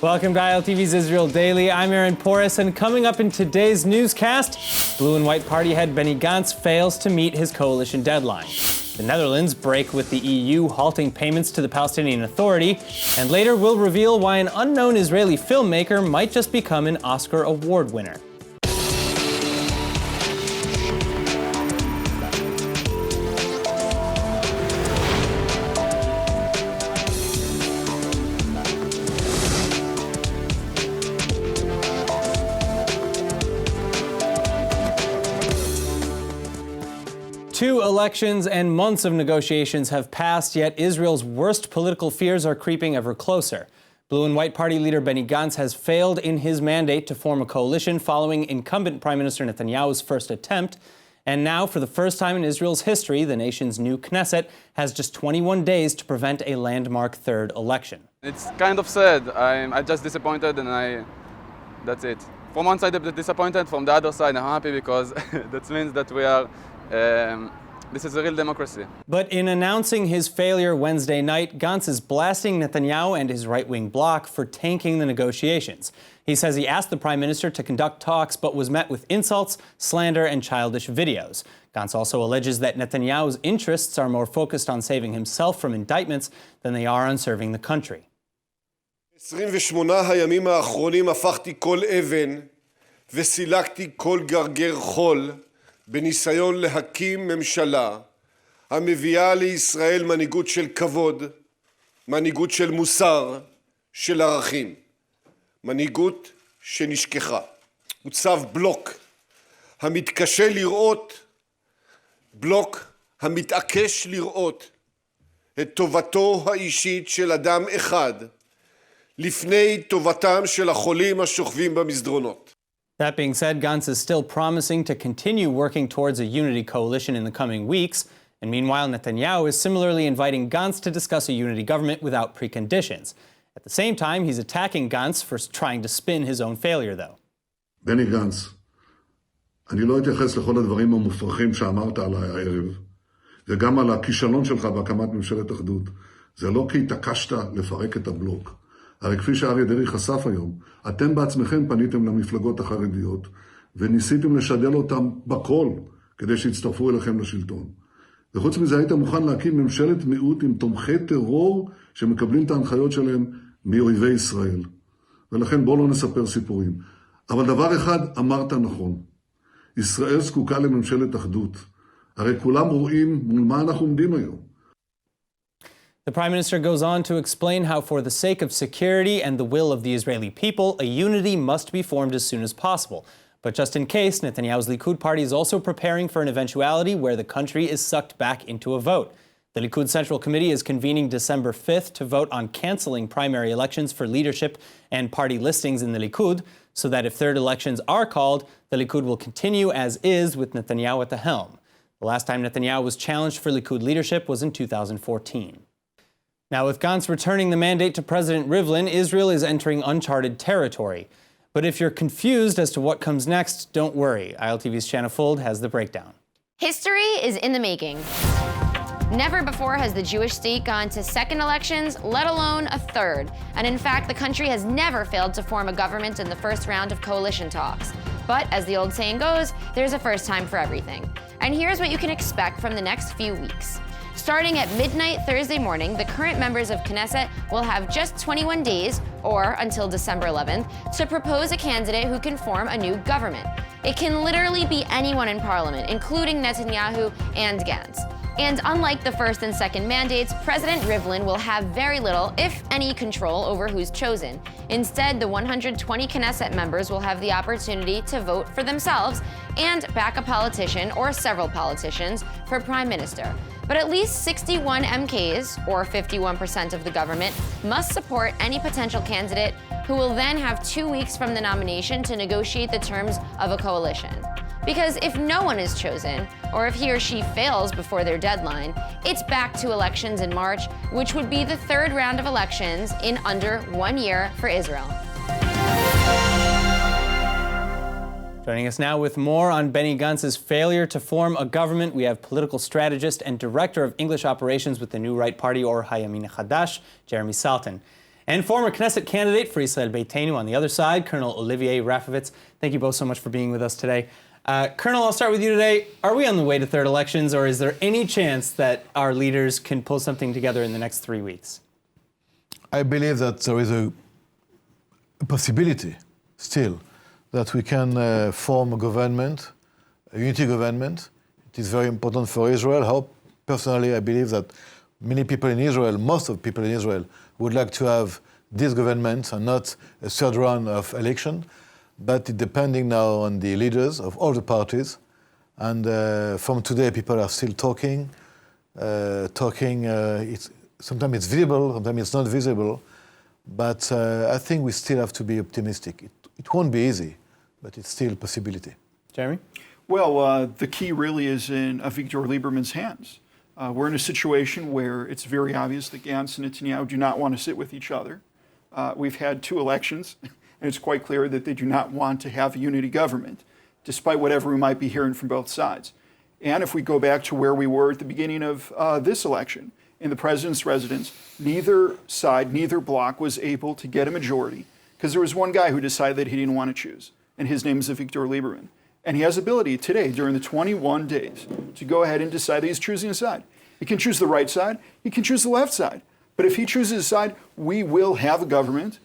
Welcome to ILTV's Israel Daily. I'm Aaron Porras, and coming up in today's newscast, Blue and White Party head Benny Gantz fails to meet his coalition deadline. The Netherlands break with the EU, halting payments to the Palestinian Authority, and later we'll reveal why an unknown Israeli filmmaker might just become an Oscar Award winner. Two elections and months of negotiations have passed, yet Israel's worst political fears are creeping ever closer. Blue and White Party leader Benny Gantz has failed in his mandate to form a coalition following incumbent Prime Minister Netanyahu's first attempt. And now, for the first time in Israel's history, the nation's new Knesset has just 21 days to prevent a landmark third election. It's kind of sad. I'm just disappointed, and that's it. From one side I'm disappointed, from the other side I'm happy, because that means that we are this is a real democracy. But in announcing his failure Wednesday night, Gantz is blasting Netanyahu and his right-wing bloc for tanking the negotiations. He says he asked the prime minister to conduct talks, but was met with insults, slander, and childish videos. Gantz also alleges that Netanyahu's interests are more focused on saving himself from indictments than they are on serving the country. 28 הימים האחרונים הפכתי כל אבן וסילקתי כל גרגר חול בניסיון להקים ממשלה המביאה לישראל מנהיגות של כבוד, מנהיגות של מוסר, של ערכים, מנהיגות שנשכחה. הוצב בלוק המתקשה לראות, בלוק המתעקש לראות את טובתו האישית של אדם אחד לפני טובתם של החולים השוכבים במסדרונות. That being said, Gantz is still promising to continue working towards a unity coalition in the coming weeks. And meanwhile, Netanyahu is similarly inviting Gantz to discuss a unity government without preconditions. At the same time, he's attacking Gantz for trying to spin his own failure, though. בני גנץ, אני לא אתייחס לכל הדברים המופרכים שאמרת עליי הערב, וגם על הכישלון שלך בהקמת ממשלת אחדות. זה לא כי התעקשת לפרק את הבלוק. הרי כפי שאריה דרעי חשף היום, אתם בעצמכם פניתם למפלגות החרדיות וניסיתם לשדל אותם בכל כדי שיצטרפו אליכם לשלטון. וחוץ מזה היית מוכן להקים ממשלת מיעוט עם תומכי טרור שמקבלים את ההנחיות שלהם מאויבי ישראל. ולכן בואו לא נספר סיפורים. אבל דבר אחד אמרת נכון. ישראל זקוקה לממשלת אחדות. הרי כולם רואים מול מה אנחנו עומדים היום. The Prime Minister goes on to explain how, for the sake of security and the will of the Israeli people, a unity must be formed as soon as possible. But just in case, Netanyahu's Likud party is also preparing for an eventuality where the country is sucked back into a vote. The Likud Central Committee is convening December 5th to vote on canceling primary elections for leadership and party listings in the Likud, so that if third elections are called, the Likud will continue as is with Netanyahu at the helm. The last time Netanyahu was challenged for Likud leadership was in 2014. Now, with Gantz returning the mandate to President Rivlin, Israel is entering uncharted territory. But if you're confused as to what comes next, don't worry. ILTV's Shanna Fuld has the breakdown. History is in the making. Never before has the Jewish state gone to second elections, let alone a third. And in fact, the country has never failed to form a government in the first round of coalition talks. But as the old saying goes, there's a first time for everything. And here's what you can expect from the next few weeks. Starting at midnight Thursday morning, the current members of Knesset will have just 21 days, or until December 11th, to propose a candidate who can form a new government. It can literally be anyone in parliament, including Netanyahu and Gantz. And unlike the first and second mandates, President Rivlin will have very little, if any, control over who's chosen. Instead, the 120 Knesset members will have the opportunity to vote for themselves and back a politician or several politicians for prime minister. But at least 61 MKs, or 51% of the government, must support any potential candidate, who will then have 2 weeks from the nomination to negotiate the terms of a coalition. Because if no one is chosen, or if he or she fails before their deadline, it's back to elections in March, which would be the third round of elections in under 1 year for Israel. Joining us now with more on Benny Gantz's failure to form a government, we have political strategist and director of English operations with the New Right Party, or Hayamina Hadash, Jeremy Salton. And former Knesset candidate for Israel Beitenu on the other side, Colonel Olivier Rafovitz. Thank you both so much for being with us today. Colonel, I'll start with you today. Are we on the way to third elections, or is there any chance that our leaders can pull something together in the next 3 weeks? I believe that there is a possibility still that we can form a government, a unity government. It is very important for Israel. Personally, I believe that many people in Israel, most of the people in Israel, would like to have this government and not a third round of election. But it's depending now on the leaders of all the parties. And from today, people are still talking. Sometimes it's visible, sometimes it's not visible. But I think we still have to be optimistic. It won't be easy, but it's still a possibility. Jeremy? Well, the key really is in Avigdor Lieberman's hands. We're in a situation where it's very obvious that Gantz and Netanyahu do not want to sit with each other. We've had 2 elections, and it's quite clear that they do not want to have a unity government, despite whatever we might be hearing from both sides. And if we go back to where we were at the beginning of this election, in the president's residence, neither side, neither bloc was able to get a majority, because there was one guy who decided that he didn't want to choose, and his name is Avigdor Lieberman. And he has ability today, during the 21 days, to go ahead and decide that he's choosing a side. He can choose the right side, he can choose the left side. But if he chooses a side, we will have a government,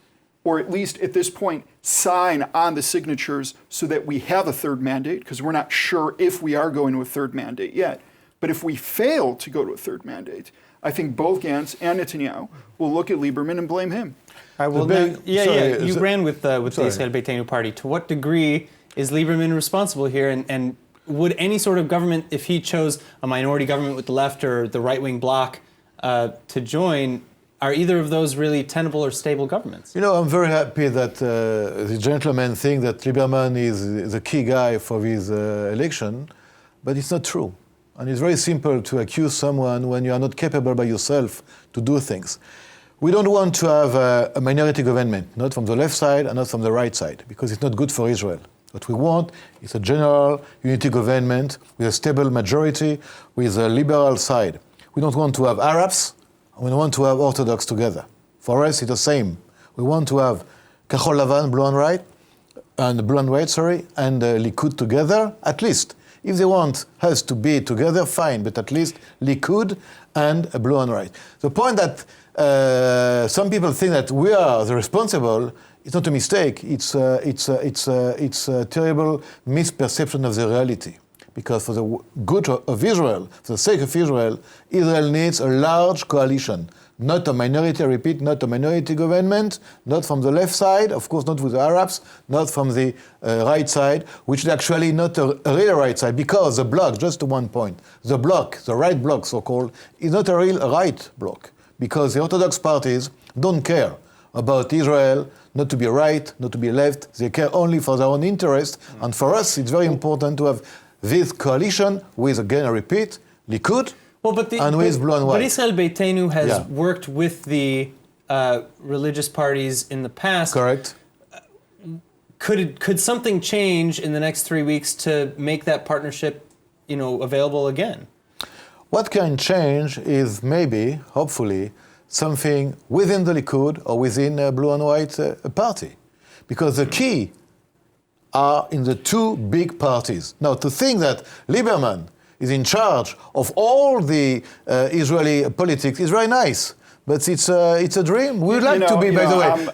or at least at this point, sign on the signatures so that we have a third mandate, because we're not sure if we are going to a third mandate yet. But if we fail to go to a third mandate, I think both Gantz and Netanyahu will look at Lieberman and blame him. All right, well, you ran with the Israel Beitenu party. To what degree is Lieberman responsible here? And would any sort of government, if he chose a minority government with the left or the right-wing bloc to join, are either of those really tenable or stable governments? You know, I'm very happy that the gentleman thinks that Lieberman is the key guy for this election, but it's not true. And it's very simple to accuse someone when you are not capable by yourself to do things. We don't want to have a minority government, not from the left side and not from the right side, because it's not good for Israel. What we want is a general unity government with a stable majority, with a liberal side. We don't want to have Arabs, and we don't want to have Orthodox together. For us, it's the same. We want to have Kachol Lavan, blue and white, and Likud together, at least. If they want us to be together, fine, but at least Likud and blue and white. The point that some people think that we are the responsible, it's not a mistake. It's a terrible misperception of the reality. Because for the good of Israel, for the sake of Israel, Israel needs a large coalition. Not a minority, I repeat, not a minority government, not from the left side, of course not with the Arabs, not from the right side, which is actually not a real right side, because the bloc, just to one point, the bloc, the right bloc so-called, is not a real right bloc, because the Orthodox parties don't care about Israel, not to be right, not to be left, they care only for their own interest, and for us it's very important to have this coalition with, again I repeat, Likud, and with blue and white. But Israel Beitenu has worked with the religious parties in the past. Correct. Could something change in the next 3 weeks to make that partnership, available again? What can change is maybe, hopefully, something within the Likud or within a blue and white party. Because the key are in the 2 big parties. Now, to think that Lieberman is in charge of all the Israeli politics is very nice, but it's a dream. We'd like to be, by the way,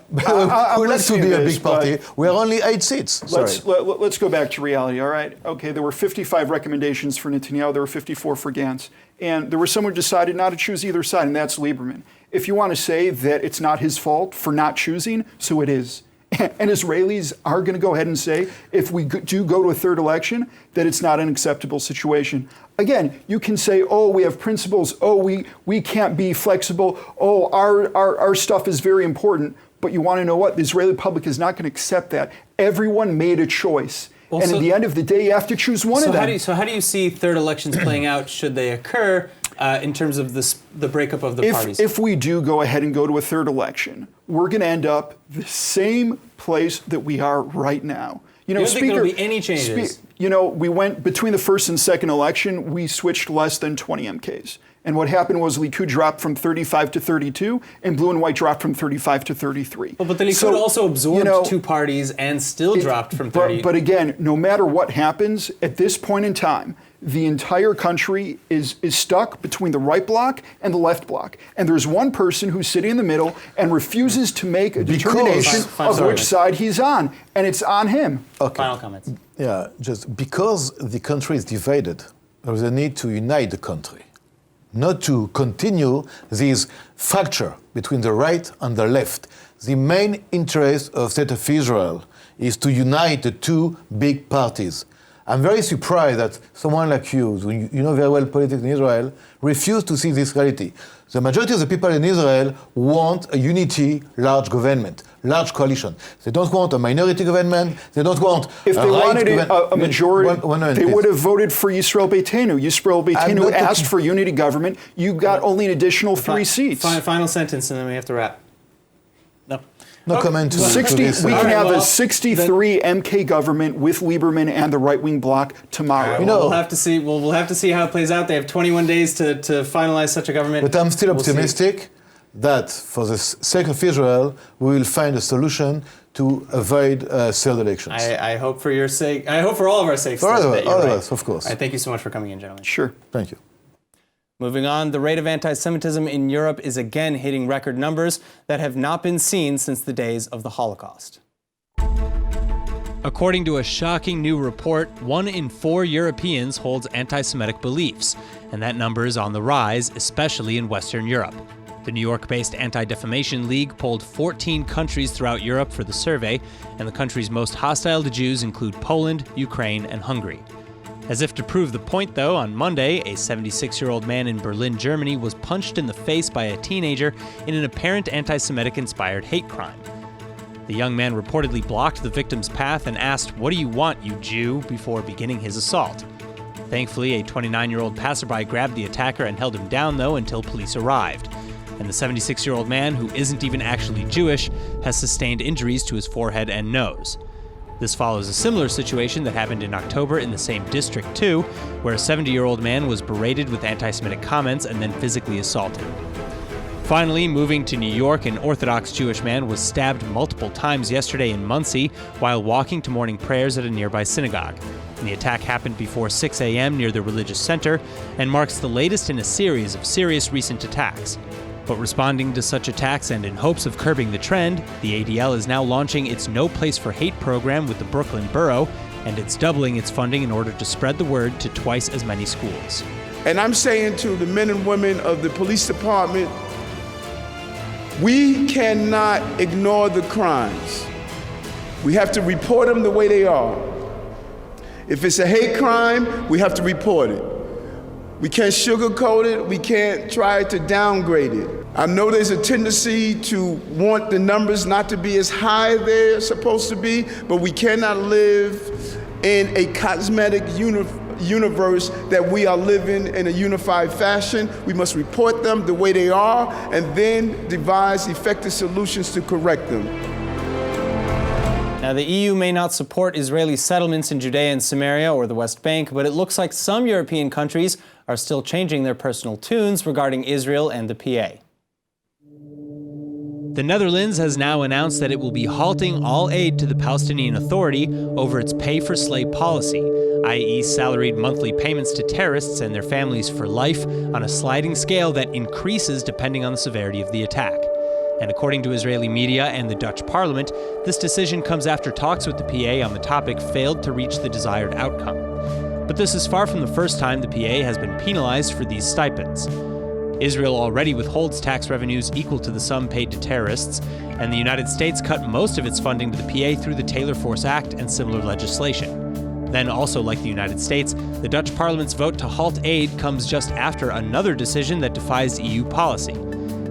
we'd like to be a big party. We are only 8 seats. Let's go back to reality, all right? Okay, there were 55 recommendations for Netanyahu, there were 54 for Gantz, and there was someone who decided not to choose either side, and that's Lieberman. If you want to say that it's not his fault for not choosing, so it is. And Israelis are going to go ahead and say, if we do go to a third election, that it's not an acceptable situation. Again, you can say, oh, we have principles. Oh, we can't be flexible. Oh, our stuff is very important. But you want to know what? The Israeli public is not going to accept that. Everyone made a choice. And at the end of the day, you have to choose one of them. So how do you see third elections playing out, should they occur, in terms of the breakup of the parties? If we do go ahead and go to a third election, we're going to end up the same place that we are right now. You don't think there'll be any changes? We went between the first and second election, we switched less than 20 MKs. And what happened was Likud dropped from 35 to 32, and Blue and White dropped from 35 to 33. Well, but the Likud also absorbed two parties and still dropped from 30. But again, no matter what happens, at this point in time, the entire country is stuck between the right bloc and the left bloc. And there's one person who's sitting in the middle and refuses to make a determination of which side he's on. And it's on him. Okay. Final comments. Yeah, just because the country is divided, there is a need to unite the country, not to continue this fracture between the right and the left. The main interest of the State of Israel is to unite the two big parties. I'm very surprised that someone like you, who you know very well politics in Israel, refuse to see this reality. The majority of the people in Israel want a unity, large government, large coalition. They don't want a minority government. They don't want if they wanted a majority, they would have voted for Yisrael Beitenu. Yisrael Beitenu asked for unity government. You got only an additional 3 seats. Final sentence, and then we have to wrap. No comment. To 60. this, we can have a 63 MK government with Lieberman and the right-wing bloc tomorrow. You know, we'll have to see. We'll have to see how it plays out. They have 21 days to finalize such a government. But I'm still optimistic that, for the sake of Israel, we will find a solution to avoid third elections. I hope for your sake. I hope for all of our sakes. For all of us, of course. Thank you so much for coming in, gentlemen. Sure. Thank you. Moving on, the rate of anti-Semitism in Europe is again hitting record numbers that have not been seen since the days of the Holocaust. According to a shocking new report, 1 in 4 Europeans holds anti-Semitic beliefs, and that number is on the rise, especially in Western Europe. The New York-based Anti-Defamation League polled 14 countries throughout Europe for the survey, and the countries most hostile to Jews include Poland, Ukraine, and Hungary. As if to prove the point, though, on Monday, a 76-year-old man in Berlin, Germany, was punched in the face by a teenager in an apparent anti-Semitic-inspired hate crime. The young man reportedly blocked the victim's path and asked, "What do you want, you Jew?" before beginning his assault. Thankfully, a 29-year-old passerby grabbed the attacker and held him down, though, until police arrived. And the 76-year-old man, who isn't even actually Jewish, has sustained injuries to his forehead and nose. This follows a similar situation that happened in October in the same district, too, where a 70-year-old man was berated with anti-Semitic comments and then physically assaulted. Finally, moving to New York, an Orthodox Jewish man was stabbed multiple times yesterday in Monsey while walking to morning prayers at a nearby synagogue. And the attack happened before 6 a.m. near the religious center and marks the latest in a series of serious recent attacks. But responding to such attacks and in hopes of curbing the trend, the ADL is now launching its No Place for Hate program with the Brooklyn Borough, and it's doubling its funding in order to spread the word to twice as many schools. And I'm saying to the men and women of the police department, we cannot ignore the crimes. We have to report them the way they are. If it's a hate crime, we have to report it. We can't sugarcoat it. We can't try to downgrade it. I know there's a tendency to want the numbers not to be as high as they're supposed to be, but we cannot live in a cosmetic universe that we are living in a unified fashion. We must report them the way they are and then devise effective solutions to correct them. Now, the EU may not support Israeli settlements in Judea and Samaria or the West Bank, but it looks like some European countries are still changing their personal tunes regarding Israel and the PA. The Netherlands has now announced that it will be halting all aid to the Palestinian Authority over its pay-for-slay policy, i.e. salaried monthly payments to terrorists and their families for life on a sliding scale that increases depending on the severity of the attack. And according to Israeli media and the Dutch parliament, this decision comes after talks with the PA on the topic failed to reach the desired outcome. But this is far from the first time the PA has been penalized for these stipends. Israel already withholds tax revenues equal to the sum paid to terrorists, and the United States cut most of its funding to the PA through the Taylor Force Act and similar legislation. Then, also like the United States, the Dutch parliament's vote to halt aid comes just after another decision that defies EU policy.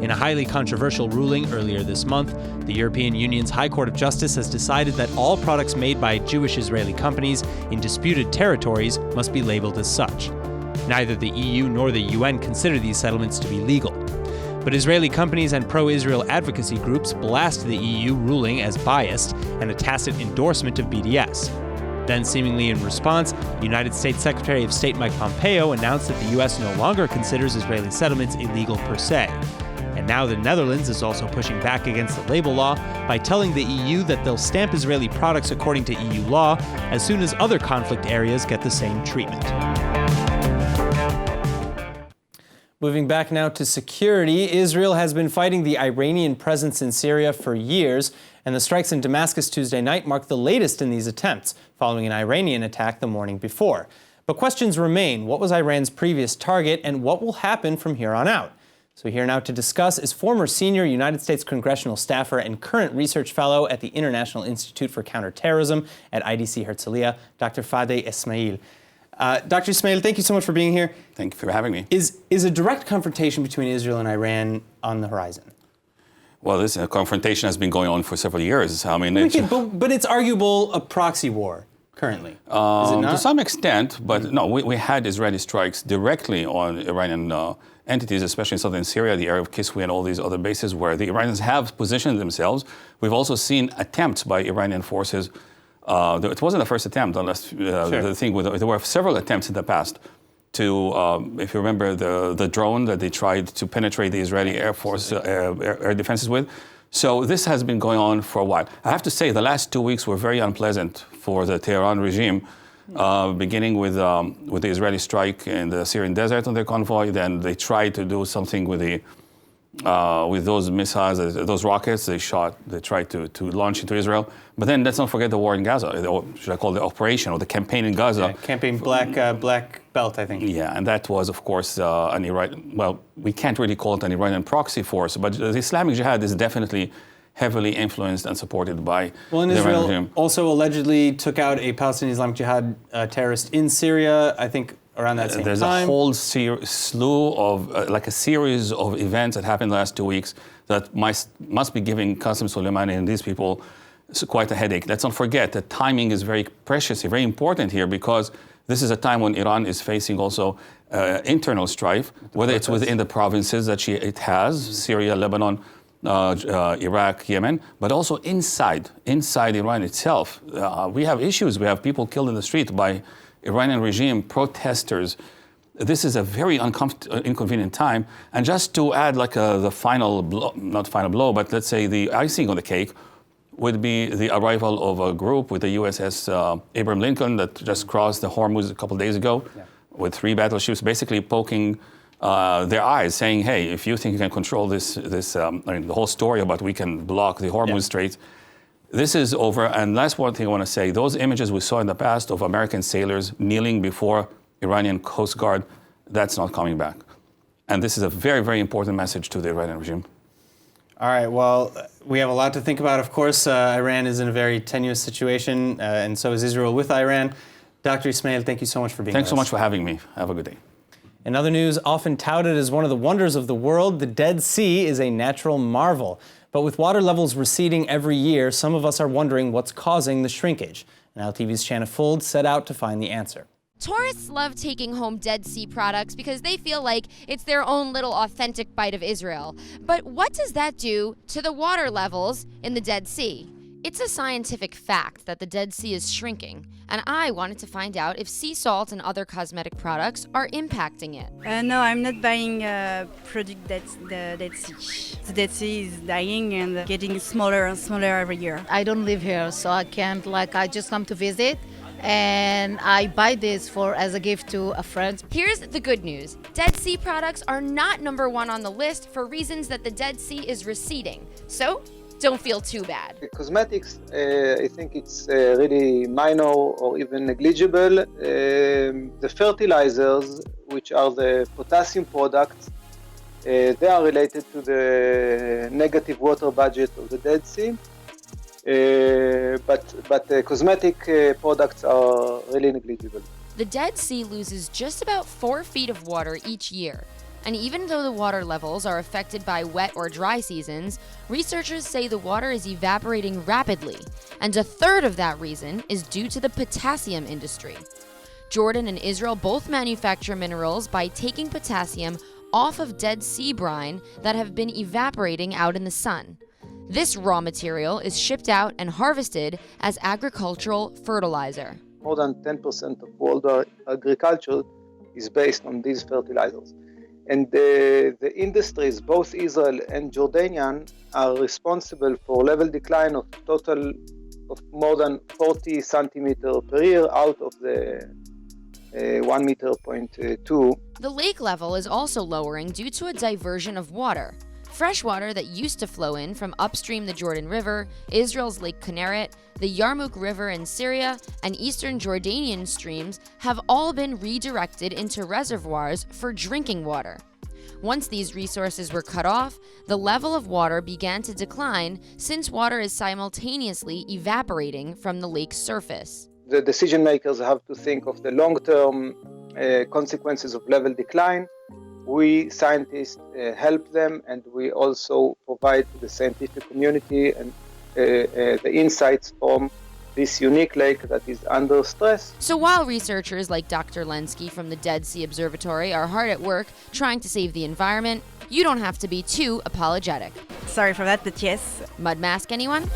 In a highly controversial ruling earlier this month, the European Union's High Court of Justice has decided that all products made by Jewish Israeli companies in disputed territories must be labeled as such. Neither the EU nor the UN consider these settlements to be legal. But Israeli companies and pro-Israel advocacy groups blast the EU ruling as biased and a tacit endorsement of BDS. Then, seemingly in response, United States Secretary of State Mike Pompeo announced that the U.S. no longer considers Israeli settlements illegal per se. And now the Netherlands is also pushing back against the label law by telling the EU that they'll stamp Israeli products according to EU law as soon as other conflict areas get the same treatment. Moving back now to security, Israel has been fighting the Iranian presence in Syria for years, and the strikes in Damascus Tuesday night marked the latest in these attempts, following an Iranian attack the morning before. But questions remain. What was Iran's previous target, and what will happen from here on out? So here now to discuss is former senior United States congressional staffer and current research fellow at the International Institute for Counterterrorism at IDC Herzliya, Dr. Fadey Esmail. Dr. Ismail, thank you so much for being here. Thank you for having me. Is a direct confrontation between Israel and Iran on the horizon? Well, this confrontation has been going on for several years. I mean, but it's arguable a proxy war currently, is it not? To some extent, but no, we had Israeli strikes directly on Iranian entities, especially in southern Syria, the area of Kiswi and all these other bases where the Iranians have positioned themselves. We've also seen attempts by Iranian forces. It wasn't the first attempt, unless the thing with there were several attempts in the past to, if you remember, the drone that they tried to penetrate the Israeli Air Force air defenses with. So this has been going on for a while. I have to say, the last 2 weeks were very unpleasant for the Tehran regime. Beginning with the Israeli strike in the Syrian desert on their convoy, then they tried to do something with those missiles, those rockets they tried to launch into Israel. But then let's not forget the war in Gaza, or should I call it the operation or the campaign in Gaza? Yeah, campaign Black Belt, I think. Yeah, and that was, of course, an Iranian. Well, we can't really call it an Iranian proxy force, but the Islamic Jihad is definitely heavily influenced and supported by the Israel regime. Also allegedly took out a Palestinian Islamic Jihad terrorist in Syria, I think around that same time. There's a whole slew of, like a series of events that happened the last 2 weeks that must be giving Qasem Soleimani and these people quite a headache. Let's not forget that timing is very precious, very important here, because this is a time when Iran is facing also internal strife, whether it's within the provinces that it has, Syria, Lebanon, Iraq, Yemen, but also inside Iran itself. We have issues. We have people killed in the street by Iranian regime protesters. This is a very inconvenient time. And just to add like the final blow, not final blow, but let's say the icing on the cake would be the arrival of a group with the USS Abraham Lincoln that just crossed the Hormuz a couple of days ago with 3 battleships, basically poking their eyes, saying, hey, if you think you can control this I mean, the whole story about we can block the Hormuz Strait, this is over. And last one thing I want to say, those images we saw in the past of American sailors kneeling before Iranian Coast Guard, that's not coming back. And this is a very, very important message to the Iranian regime. All right, well, we have a lot to think about, of course. Iran is in a very tenuous situation, and so is Israel with Iran. Dr. Ismail, thank you so much for being with us. Thanks so much for having me. Have a good day. In other news, often touted as one of the wonders of the world, the Dead Sea is a natural marvel. But with water levels receding every year, some of us are wondering what's causing the shrinkage. And ILTV's Shanna Fuld set out to find the answer. Tourists love taking home Dead Sea products because they feel like it's their own little authentic bite of Israel. But what does that do to the water levels in the Dead Sea? It's a scientific fact that the Dead Sea is shrinking, and I wanted to find out if sea salt and other cosmetic products are impacting it. No, I'm not buying a product that's the Dead Sea. The Dead Sea is dying and getting smaller and smaller every year. I don't live here, so I can't, I just come to visit, and I buy this as a gift to a friend. Here's the good news. Dead Sea products are not #1 on the list for reasons that the Dead Sea is receding. So, don't feel too bad. Cosmetics, I think it's really minor or even negligible. The fertilizers, which are the potassium products, they are related to the negative water budget of the Dead Sea. But the cosmetic products are really negligible. The Dead Sea loses just about 4 feet of water each year. And even though the water levels are affected by wet or dry seasons, researchers say the water is evaporating rapidly, and 1/3 of that reason is due to the potassium industry. Jordan and Israel both manufacture minerals by taking potassium off of Dead Sea brine that have been evaporating out in the sun. This raw material is shipped out and harvested as agricultural fertilizer. more than 10% of world agriculture is based on these fertilizers. And the industries, both Israel and Jordanian, are responsible for level decline of total of more than 40 centimeters per year out of the 1.2 meter. The lake level is also lowering due to a diversion of water. Fresh water that used to flow in from upstream the Jordan River, Israel's Lake Kinneret, the Yarmouk River in Syria, and eastern Jordanian streams have all been redirected into reservoirs for drinking water. Once these resources were cut off, the level of water began to decline since water is simultaneously evaporating from the lake's surface. The decision makers have to think of the long-term consequences of level decline. We scientists help them, and we also provide to the scientific community and the insights from this unique lake that is under stress. So while researchers like Dr. Lenski from the Dead Sea Observatory are hard at work trying to save the environment, you don't have to be too apologetic. Sorry for that, but yes. Mud mask, anyone?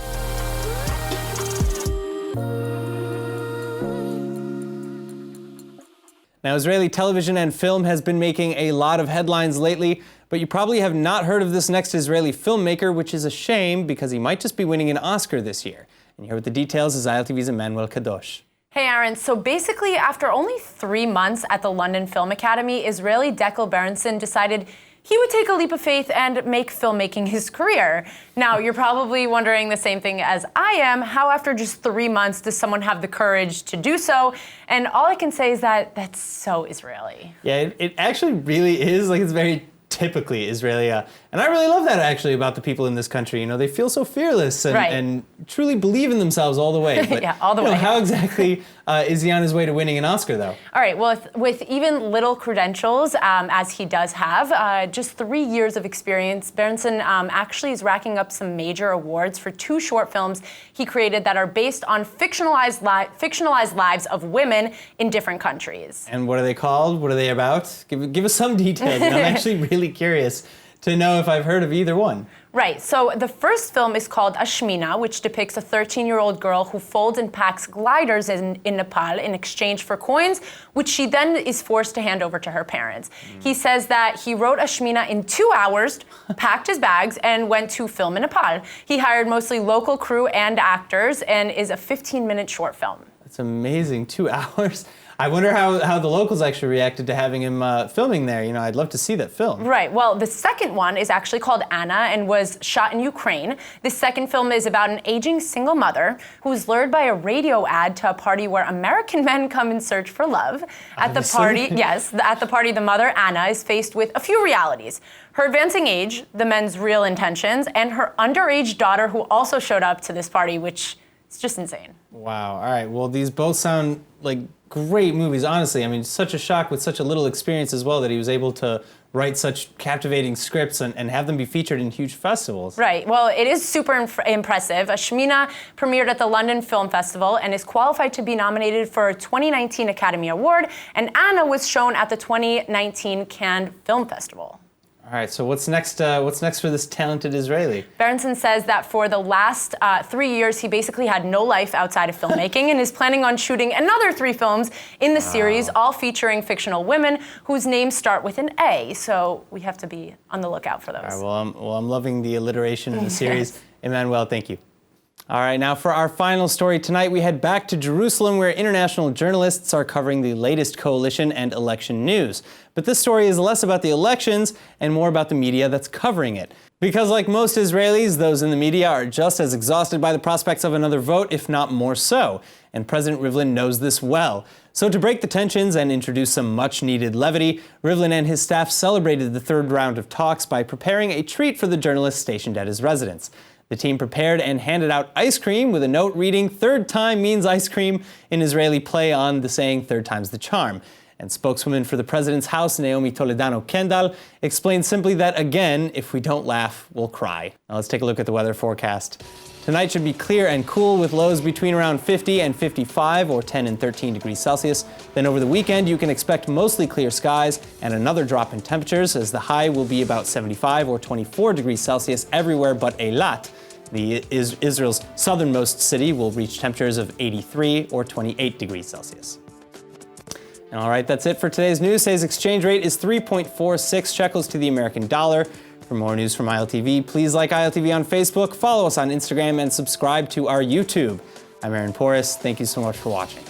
Now, Israeli television and film has been making a lot of headlines lately, but you probably have not heard of this next Israeli filmmaker, which is a shame because he might just be winning an Oscar this year. And here with the details is ILTV's Emmanuel Kadosh. Hey Aaron, so basically after only 3 months at the London Film Academy, Israeli Eyal Berenson decided he would take a leap of faith and make filmmaking his career. Now, you're probably wondering the same thing as I am. How after just 3 months does someone have the courage to do so? And all I can say is that that's so Israeli. Yeah, it actually really is. Like, it's very typically Israeli. And I really love that, actually, about the people in this country. You know, they feel so fearless and, right. and truly believe in themselves all the way. But, yeah, all the way. How exactly is he on his way to winning an Oscar, though? All right, well, with even little credentials, as he does have, just 3 years of experience, Berenson actually is racking up some major awards for 2 short films he created that are based on fictionalized lives of women in different countries. And what are they called? What are they about? Give us some details. I'm actually really curious to know if I've heard of either one. Right, so the first film is called Ashmina, which depicts a 13-year-old girl who folds and packs gliders in Nepal in exchange for coins, which she then is forced to hand over to her parents. He says that he wrote Ashmina in 2 hours, packed his bags, and went to film in Nepal. He hired mostly local crew and actors, and is a 15-minute short film. That's amazing, 2 hours. I wonder how the locals actually reacted to having him filming there. You know, I'd love to see that film. Right. Well, the second one is actually called Anna and was shot in Ukraine. This second film is about an aging single mother who's lured by a radio ad to a party where American men come in search for love. At the party, the mother, Anna, is faced with a few realities. Her advancing age, the men's real intentions, and her underage daughter who also showed up to this party, which is just insane. Wow. All right. Well, these both sound like great movies, honestly. I mean, such a shock with such a little experience as well that he was able to write such captivating scripts and have them be featured in huge festivals. Right. Well, it is super impressive. Ashmina premiered at the London Film Festival and is qualified to be nominated for a 2019 Academy Award, and Anna was shown at the 2019 Cannes Film Festival. All right, so what's next for this talented Israeli? Berenson says that for the last 3 years, he basically had no life outside of filmmaking and is planning on shooting another 3 films in the series, all featuring fictional women whose names start with an A. So we have to be on the lookout for those. All right, well, I'm loving the alliteration in the series. Yes. Emmanuel, thank you. All right, now for our final story tonight, we head back to Jerusalem where international journalists are covering the latest coalition and election news. But this story is less about the elections and more about the media that's covering it. Because like most Israelis, those in the media are just as exhausted by the prospects of another vote, if not more so. And President Rivlin knows this well. So to break the tensions and introduce some much-needed levity, Rivlin and his staff celebrated the 3rd round of talks by preparing a treat for the journalists stationed at his residence. The team prepared and handed out ice cream with a note reading, "Third time means ice cream," an Israeli play on the saying, "Third time's the charm." And spokeswoman for the president's house, Naomi Toledano Kendall, explained simply that, again, if we don't laugh, we'll cry. Now let's take a look at the weather forecast. Tonight should be clear and cool with lows between around 50 and 55 or 10 and 13 degrees Celsius. Then over the weekend, you can expect mostly clear skies and another drop in temperatures as the high will be about 75 or 24 degrees Celsius everywhere but Eilat. Israel's southernmost city will reach temperatures of 83 or 28 degrees Celsius. And all right, that's it for today's news. Today's exchange rate is 3.46 shekels to the American dollar. For more news from ILTV, please like ILTV on Facebook, follow us on Instagram, and subscribe to our YouTube. I'm Aaron Porras. Thank you so much for watching.